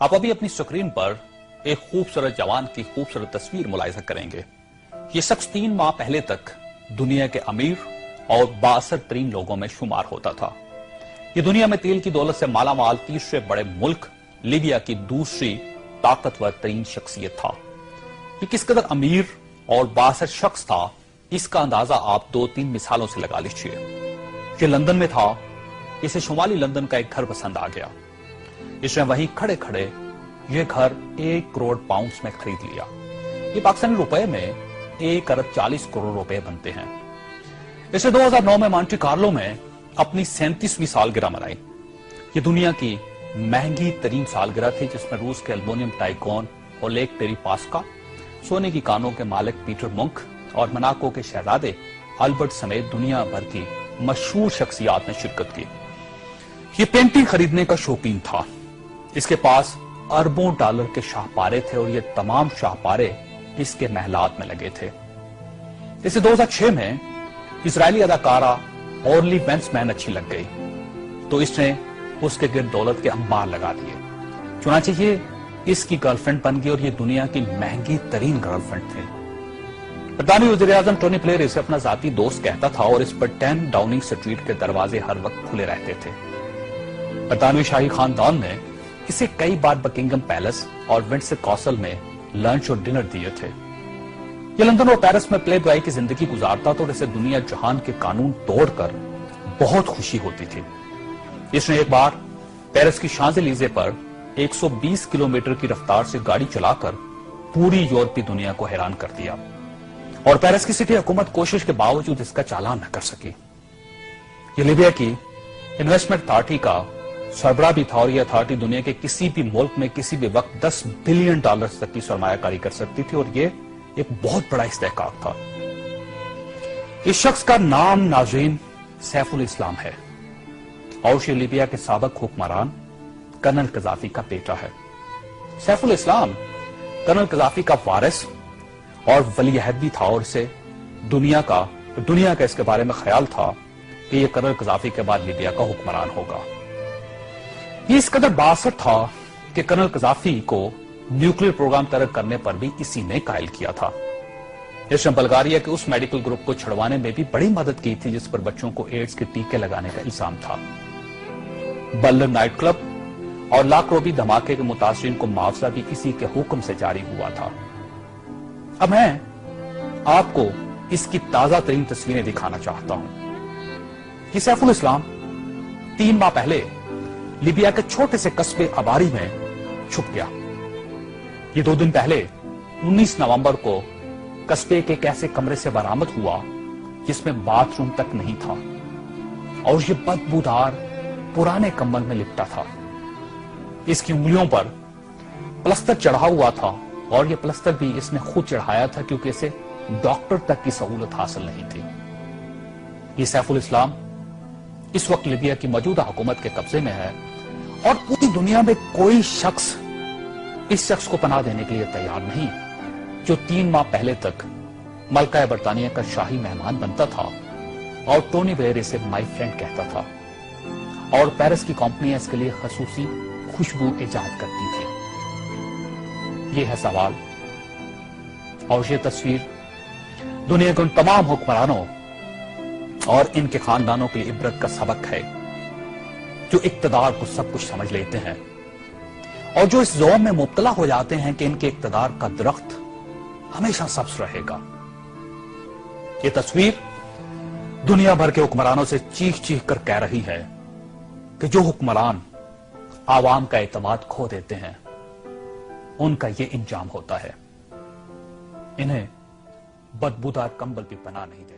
آپ ابھی اپنی سکرین پر ایک خوبصورت جوان کی خوبصورت تصویر ملاحظہ کریں گے۔ یہ شخص 3 ماہ پہلے تک دنیا کے امیر اور بااثر ترین لوگوں میں شمار ہوتا تھا۔ یہ دنیا میں تیل کی دولت سے مالا مال تیسرے بڑے ملک لیبیا کی دوسری طاقتور ترین شخصیت تھا۔ یہ کس قدر امیر اور بااثر شخص تھا، اس کا اندازہ آپ 2-3 مثالوں سے لگا لیجئے۔ یہ لندن میں تھا، اسے شمالی لندن کا ایک گھر پسند آ گیا۔ اس نے وہیں کھڑے کھڑے یہ گھر 1 کروڑ پاؤنڈز میں خرید لیا۔ یہ پاکستانی روپے میں 1 ارب 40 کروڑ روپے بنتے ہیں۔ اسے 2009 میں مانٹی کارلو میں اپنی 37ویں سالگرہ منائی۔ یہ دنیا کی مہنگی ترین سالگرہ تھی، جس میں روس کے المونیم ٹائکون اولیگ ڈیریپاسکا، سونے کی کانوں کے مالک پیٹر منک اور مناکو کے شہزادے البرٹ سمیت دنیا بھر کی مشہور شخصیات نے شرکت کی۔ یہ پینٹنگ خریدنے کا شوقین تھا۔ اس کے پاس اربوں ڈالر کے شاہپارے تھے اور یہ تمام شاہپارے اس کے محلات میں لگے تھے۔ اسے 2006 میں اسرائیلی اداکارہ اورلی بینسمین اچھی لگ گئی تو اس نے اس کے گرد دولت کے انبار لگا دیے۔ چنانچہ یہ اس کی گرل فرینڈ بن گئی اور یہ دنیا کی مہنگی ترین گرل فرینڈ تھی۔ برطانوی وزیر اعظم ٹونی بلیئر اسے اپنا ذاتی دوست کہتا تھا اور اس پر 10 ڈاؤننگ سٹریٹ کے دروازے ہر وقت کھلے رہتے تھے۔ برطانوی شاہی خاندان نے اسے کئی بار بکنگم پیلس اور ونڈسر کاسل میں لنچ اور ڈنر دیے تھے۔ یہ لندن اور پیرس میں پلے بوائے کی زندگی گزارتا تھا اور اسے دنیا جہان کے قانون توڑ کر بہت خوشی ہوتی تھی۔ اس نے ایک بار پیرس کی شانزلیزے پر 120 کلومیٹر کی رفتار سے گاڑی چلا کر پوری یورپی دنیا کو حیران کر دیا اور پیرس کی سٹی حکومت کوشش کے باوجود اس کا چالان نہ کر سکی۔ یہ لیبیا کی انویسٹمنٹ اتھارٹی کا سربراہ بھی تھا اور یہ اتھارٹی دنیا کے کسی بھی ملک میں کسی بھی وقت 10 بلین ڈالر تک کی سرمایہ کاری کر سکتی تھی اور یہ ایک بہت بڑا استحقاق تھا۔ اس شخص کا نام ناظرین سیف الاسلام ہے اور یہ لیبیا کے سابق حکمران کرنل قذافی کا بیٹا ہے۔ سیف الاسلام کرنل قذافی کا وارث اور ولی عہد بھی تھا اور اسے دنیا کا اس کے بارے میں خیال تھا کہ یہ کرنل قذافی کے بعد لیبیا کا حکمران ہوگا۔ یہ اس قدر بااثر تھا کہ کرنل قذافی کو نیوکلیر پروگرام ترک کرنے پر بھی اسی نے قائل کیا تھا۔ اس نے بلغاریہ کے اس میڈیکل گروپ کو چھڑوانے میں بھی بڑی مدد کی تھی جس پر بچوں کو ایڈز کے ٹیکے لگانے کا الزام تھا۔ بلر نائٹ کلب اور لاکھ روبی دھماکے کے متاثرین کو معاوضہ بھی اسی کے حکم سے جاری ہوا تھا۔ اب میں آپ کو اس کی تازہ ترین تصویریں دکھانا چاہتا ہوں۔ یہ سیف الاسلام 3 ماہ پہلے لیبیا کے چھوٹے سے قصبے اباری میں چھپ گیا۔ یہ 2 دن پہلے 19 نومبر کو قصبے کے ایک ایسے کمرے سے برآمد ہوا جس میں باتھ روم تک نہیں تھا اور یہ بدبودار پرانے کمبل میں لپٹا تھا۔ اس کی انگلیوں پر پلستر چڑھا ہوا تھا اور یہ پلستر بھی اس نے خود چڑھایا تھا کیونکہ اسے ڈاکٹر تک کی سہولت حاصل نہیں تھی۔ یہ سیف الاسلام اس وقت لیبیا کی موجودہ حکومت کے قبضے میں ہے اور پوری دنیا میں کوئی شخص اس شخص کو پناہ دینے کے لیے تیار نہیں جو 3 ماہ پہلے تک ملکہ برطانیہ کا شاہی مہمان بنتا تھا اور ٹونی بلیئر اسے مائی فرینڈ کہتا تھا اور پیرس کی کمپنیاں اس کے لیے خصوصی خوشبو ایجاد کرتی تھی۔ یہ ہے سوال اور یہ تصویر دنیا کے ان تمام حکمرانوں اور ان کے خاندانوں کے لیے عبرت کا سبق ہے جو اقتدار کو سب کچھ سمجھ لیتے ہیں اور جو اس زوم میں مبتلا ہو جاتے ہیں کہ ان کے اقتدار کا درخت ہمیشہ سبز رہے گا۔ یہ تصویر دنیا بھر کے حکمرانوں سے چیخ چیخ کر کہہ رہی ہے کہ جو حکمران عوام کا اعتماد کھو دیتے ہیں ان کا یہ انجام ہوتا ہے۔ انہیں بدبودار کمبل بھی پناہ نہیں دیتے۔